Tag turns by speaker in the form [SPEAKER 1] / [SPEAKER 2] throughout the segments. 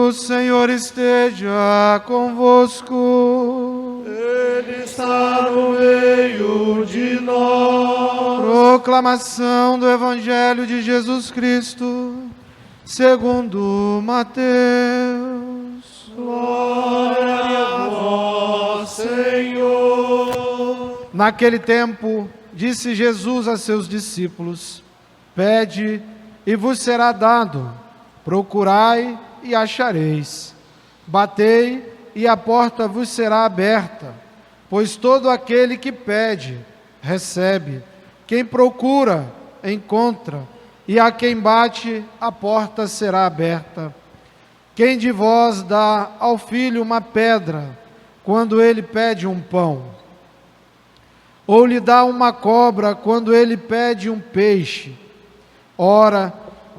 [SPEAKER 1] O Senhor esteja convosco.
[SPEAKER 2] Ele está no meio de nós.
[SPEAKER 1] Proclamação do Evangelho de Jesus Cristo, segundo Mateus.
[SPEAKER 2] Glória a vós, Senhor.
[SPEAKER 1] Naquele tempo, disse Jesus a seus discípulos: Pede e vos será dado, procurai e achareis, batei e a porta vos será aberta, pois todo aquele que pede, recebe, quem procura, encontra, e a quem bate, a porta será aberta. Quem de vós dá ao filho uma pedra, quando ele pede um pão? Ou lhe dá uma cobra, quando ele pede um peixe? Ora,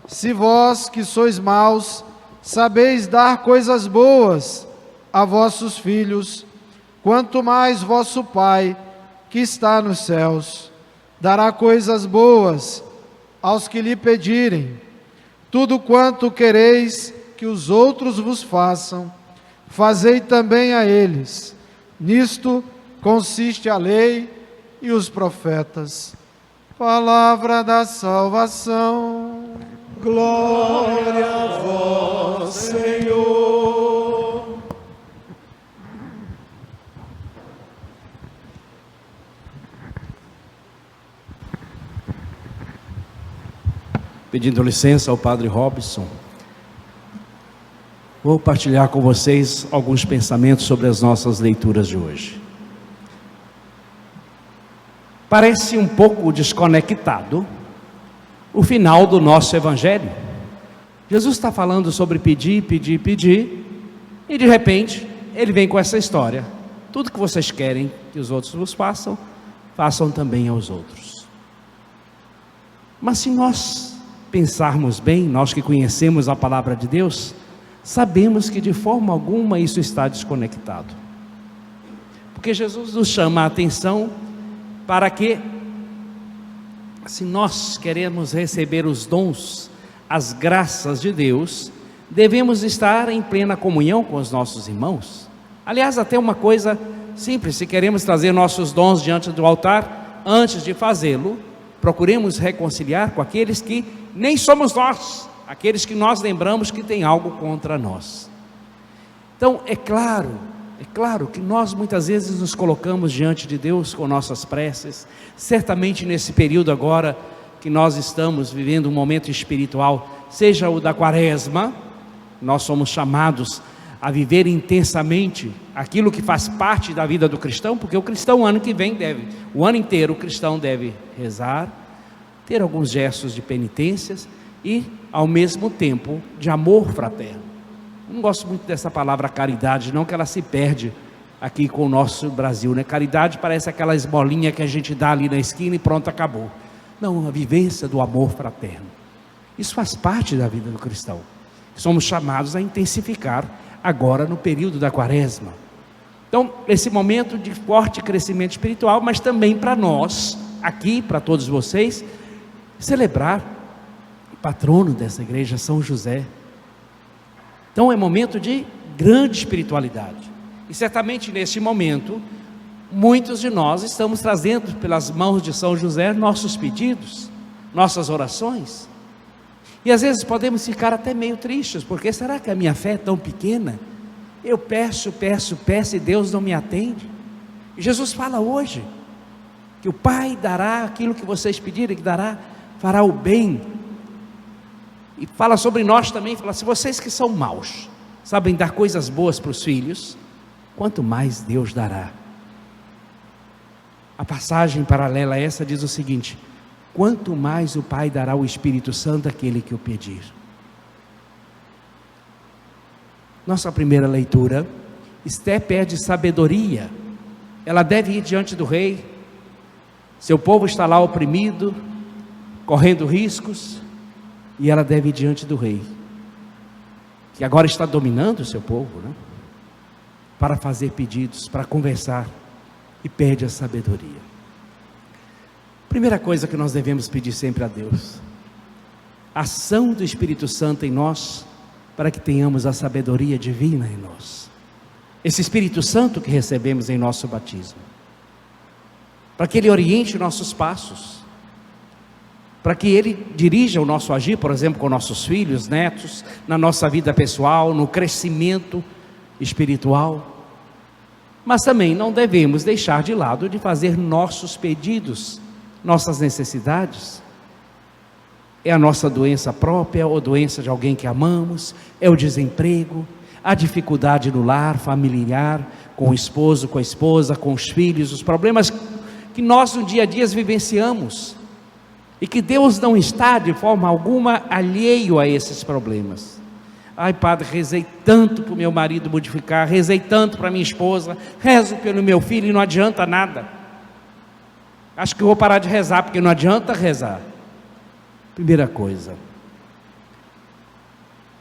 [SPEAKER 1] se vós que sois maus, sabeis dar coisas boas a vossos filhos, quanto mais vosso Pai, que está nos céus, dará coisas boas aos que lhe pedirem. Tudo quanto quereis que os outros vos façam, fazei também a eles. Nisto consiste a lei e os profetas. Palavra da salvação.
[SPEAKER 2] Glória a vós, Senhor.
[SPEAKER 3] Pedindo licença ao Padre Robson, vou partilhar com vocês alguns pensamentos sobre as nossas leituras de hoje. Parece um pouco desconectado o final do nosso Evangelho. Jesus está falando sobre pedir, pedir, pedir, e de repente ele vem com essa história: tudo que vocês querem que os outros vos façam, façam também aos outros. Mas se nós pensarmos bem, nós que conhecemos a palavra de Deus, sabemos que de forma alguma isso está desconectado, porque Jesus nos chama a atenção para que, se nós queremos receber os dons, as graças de Deus, devemos estar em plena comunhão com os nossos irmãos. Aliás, até uma coisa simples: se queremos trazer nossos dons diante do altar, antes de fazê-lo, procuremos reconciliar com aqueles que nem somos nós, aqueles que nós lembramos que tem algo contra nós. Então, é claro que nós muitas vezes nos colocamos diante de Deus com nossas preces. Certamente nesse período agora que nós estamos vivendo um momento espiritual, seja o da Quaresma, nós somos chamados a viver intensamente aquilo que faz parte da vida do cristão, porque o cristão, o ano inteiro o cristão deve rezar, ter alguns gestos de penitências e, ao mesmo tempo, de amor fraterno. Eu não gosto muito dessa palavra caridade, não, que ela se perde aqui com o nosso Brasil, né? Caridade parece aquela esmolinha que a gente dá ali na esquina e pronto, acabou. Não, a vivência do amor fraterno. Isso faz parte da vida do cristão. Somos chamados a intensificar agora no período da Quaresma. Então, esse momento de forte crescimento espiritual, mas também para nós, aqui, para todos vocês, celebrar o patrono dessa igreja, São José. Então é momento de grande espiritualidade, e certamente neste momento muitos de nós estamos trazendo pelas mãos de São José nossos pedidos, nossas orações, e às vezes podemos ficar até meio tristes, porque será que a minha fé é tão pequena? Eu peço e Deus não me atende. E Jesus fala hoje que o Pai dará aquilo que vocês pedirem, que dará, fará o bem. E fala sobre nós também, fala: se vocês que são maus sabem dar coisas boas para os filhos, quanto mais Deus dará. A passagem paralela a essa diz o seguinte: quanto mais o Pai dará o Espírito Santo àquele que o pedir. Nossa primeira leitura, Esté pede sabedoria. Ela deve ir diante do rei. Seu povo está lá oprimido, correndo riscos, e ela deve ir diante do rei, que agora está dominando o seu povo, né? Para fazer pedidos, para conversar, e pede a sabedoria. Primeira coisa que nós devemos pedir sempre a Deus: a ação do Espírito Santo em nós, para que tenhamos a sabedoria divina em nós. Esse Espírito Santo que recebemos em nosso batismo, para que Ele oriente nossos passos, para que Ele dirija o nosso agir, por exemplo, com nossos filhos, netos, na nossa vida pessoal, no crescimento espiritual. Mas também não devemos deixar de lado de fazer nossos pedidos, nossas necessidades. É a nossa doença própria, ou doença de alguém que amamos, é o desemprego, a dificuldade no lar familiar, com o esposo, com a esposa, com os filhos, os problemas que nós no dia a dia vivenciamos, e que Deus não está de forma alguma alheio a esses problemas. Ai, padre, rezei tanto para o meu marido modificar, rezei tanto para minha esposa, rezo pelo meu filho e não adianta nada. Acho que eu vou parar de rezar, porque não adianta rezar. Primeira coisa,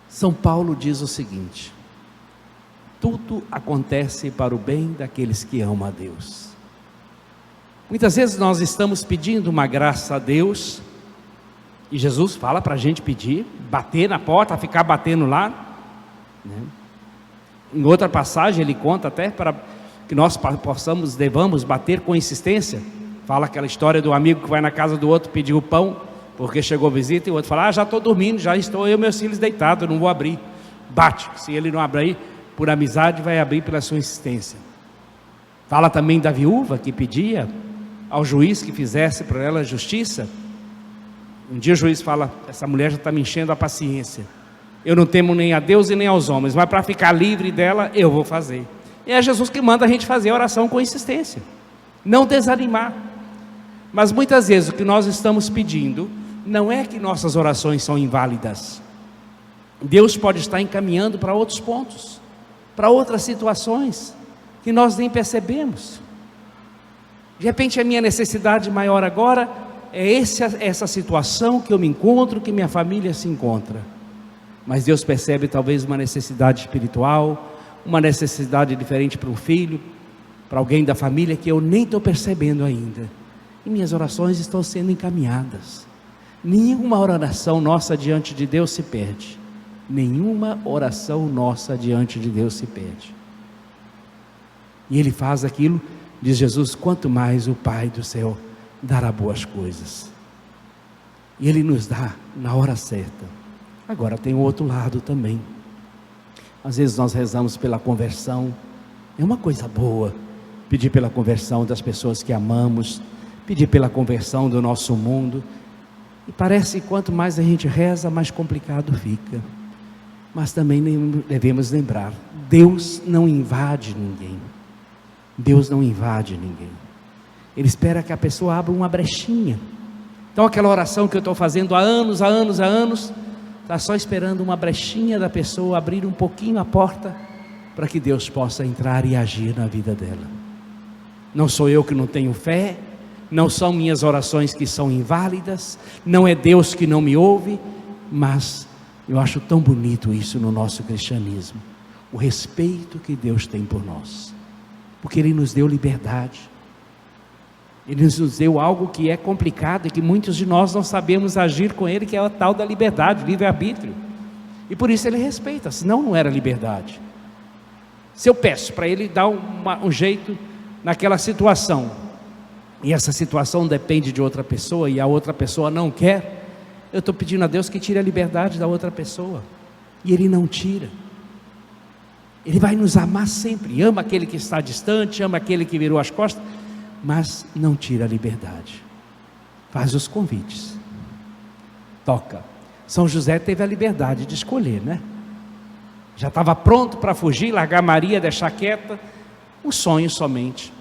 [SPEAKER 3] São Paulo diz o seguinte: tudo acontece para o bem daqueles que amam a Deus. Muitas vezes nós estamos pedindo uma graça a Deus, e Jesus fala para a gente pedir, bater na porta, ficar batendo lá, né? Em outra passagem ele conta até para que nós devamos bater com insistência. Fala aquela história do amigo que vai na casa do outro pedir o pão, porque chegou visita, e o outro fala: já estou dormindo, já estou eu e meus filhos deitados, não vou abrir. Bate, se ele não abrir por amizade, vai abrir pela sua insistência. Fala também da viúva que pedia ao juiz que fizesse para ela justiça. Um dia o juiz fala: essa mulher já está me enchendo a paciência, eu não temo nem a Deus e nem aos homens, mas para ficar livre dela, eu vou fazer. E é Jesus que manda a gente fazer a oração com insistência, não desanimar. Mas muitas vezes o que nós estamos pedindo não é que nossas orações são inválidas. Deus pode estar encaminhando para outros pontos, para outras situações que nós nem percebemos. De repente a minha necessidade maior agora é essa situação que eu me encontro, que minha família se encontra. Mas Deus percebe talvez uma necessidade espiritual, uma necessidade diferente para um filho, para alguém da família que eu nem estou percebendo ainda. E minhas orações estão sendo encaminhadas. Nenhuma oração nossa diante de Deus se perde. Nenhuma oração nossa diante de Deus se perde. E Ele faz aquilo, diz Jesus: quanto mais o Pai do céu dará boas coisas. E Ele nos dá na hora certa. Agora tem o outro lado também. Às vezes nós rezamos pela conversão, é uma coisa boa pedir pela conversão das pessoas que amamos, pedir pela conversão do nosso mundo, e parece que quanto mais a gente reza, mais complicado fica. Mas também devemos lembrar: Deus não invade ninguém. Deus não invade ninguém. Ele espera que a pessoa abra uma brechinha. Então aquela oração que eu estou fazendo há anos, está só esperando uma brechinha da pessoa abrir um pouquinho a porta, para que Deus possa entrar e agir na vida dela. Não sou eu que não tenho fé, não são minhas orações que são inválidas, não é Deus que não me ouve, mas eu acho tão bonito isso no nosso cristianismo, o respeito que Deus tem por nós, porque Ele nos deu liberdade. Ele nos deu algo que é complicado e que muitos de nós não sabemos agir com Ele, que é a tal da liberdade, livre-arbítrio. E por isso Ele respeita, senão não era liberdade. Se eu peço para Ele dar um jeito naquela situação, e essa situação depende de outra pessoa, e a outra pessoa não quer, eu estou pedindo a Deus que tire a liberdade da outra pessoa, e Ele não tira. Ele vai nos amar sempre, ama aquele que está distante, ama aquele que virou as costas, mas não tira a liberdade. Faz os convites, toca. São José teve a liberdade de escolher, né? Já estava pronto para fugir, largar Maria, deixar quieta, um sonho somente.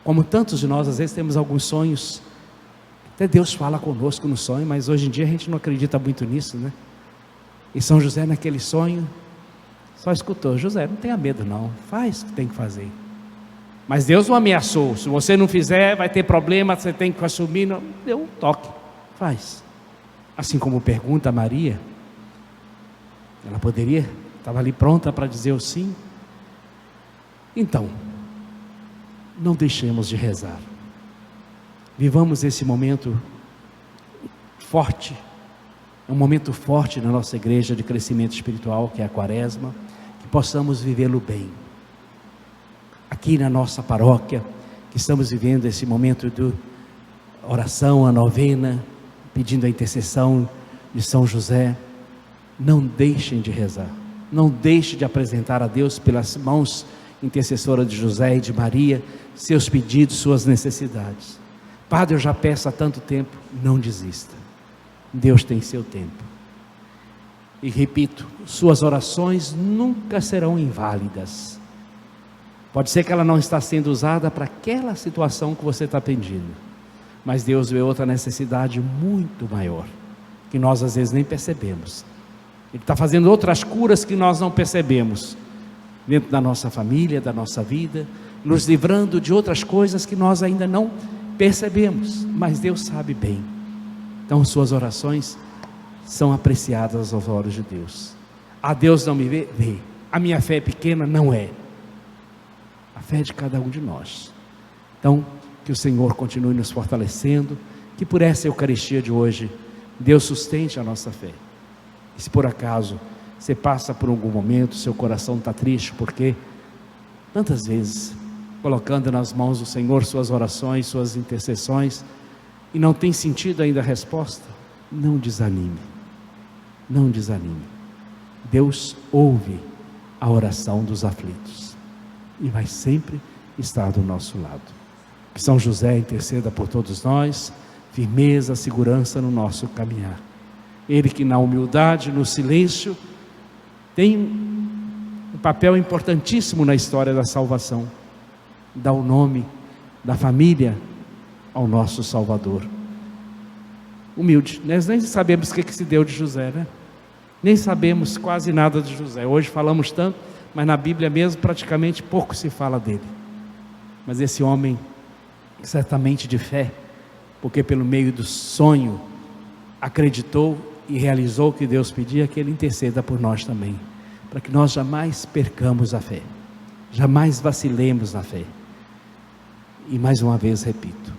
[SPEAKER 3] Como tantos de nós às vezes temos alguns sonhos, até Deus fala conosco no sonho, mas hoje em dia a gente não acredita muito nisso, né? E São José naquele sonho só escutou: José, não tenha medo não, faz o que tem que fazer. Mas Deus não ameaçou: se você não fizer vai ter problema, você tem que assumir. Não, deu um toque, faz. Assim como pergunta a Maria, ela poderia, estava ali pronta para dizer o sim. Então, não deixemos de rezar, vivamos esse momento forte, é um momento forte na nossa igreja de crescimento espiritual, que é a Quaresma, que possamos vivê-lo bem. Aqui na nossa paróquia, que estamos vivendo esse momento de oração, a novena, pedindo a intercessão de São José, não deixem de rezar, não deixem de apresentar a Deus pelas mãos intercessoras de José e de Maria, seus pedidos, suas necessidades. Padre, eu já peço há tanto tempo, não desista, Deus tem seu tempo. E repito, suas orações nunca serão inválidas. Pode ser que ela não está sendo usada para aquela situação que você está pedindo, mas Deus vê outra necessidade muito maior, que nós às vezes nem percebemos. Ele está fazendo outras curas que nós não percebemos, dentro da nossa família, da nossa vida, nos livrando de outras coisas que nós ainda não percebemos, mas Deus sabe bem. Então suas orações são apreciadas aos olhos de Deus. A Deus não me vê? Vê. A minha fé é pequena? Não é. A fé é de cada um de nós. Então, que o Senhor continue nos fortalecendo, que por essa Eucaristia de hoje, Deus sustente a nossa fé. E se por acaso você passa por algum momento, seu coração está triste, porque tantas vezes, colocando nas mãos do Senhor suas orações, suas intercessões, e não tem sentido ainda a resposta, não desanime, não desanime. Deus ouve a oração dos aflitos, e vai sempre estar do nosso lado. Que São José interceda por todos nós, firmeza, segurança no nosso caminhar. Ele que na humildade, no silêncio, tem um papel importantíssimo na história da salvação. Dá o nome da família ao nosso Salvador. Humilde. Nós nem sabemos o que se deu de José, né? Nem sabemos quase nada de José. Hoje falamos tanto, mas na Bíblia mesmo praticamente pouco se fala dele. Mas esse homem, certamente de fé, porque pelo meio do sonho acreditou e realizou o que Deus pedia, que Ele interceda por nós também, para que nós jamais percamos a fé, jamais vacilemos na fé. E mais uma vez repito,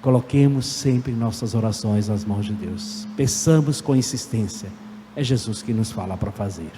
[SPEAKER 3] coloquemos sempre nossas orações nas mãos de Deus, peçamos com insistência, é Jesus que nos fala para fazer.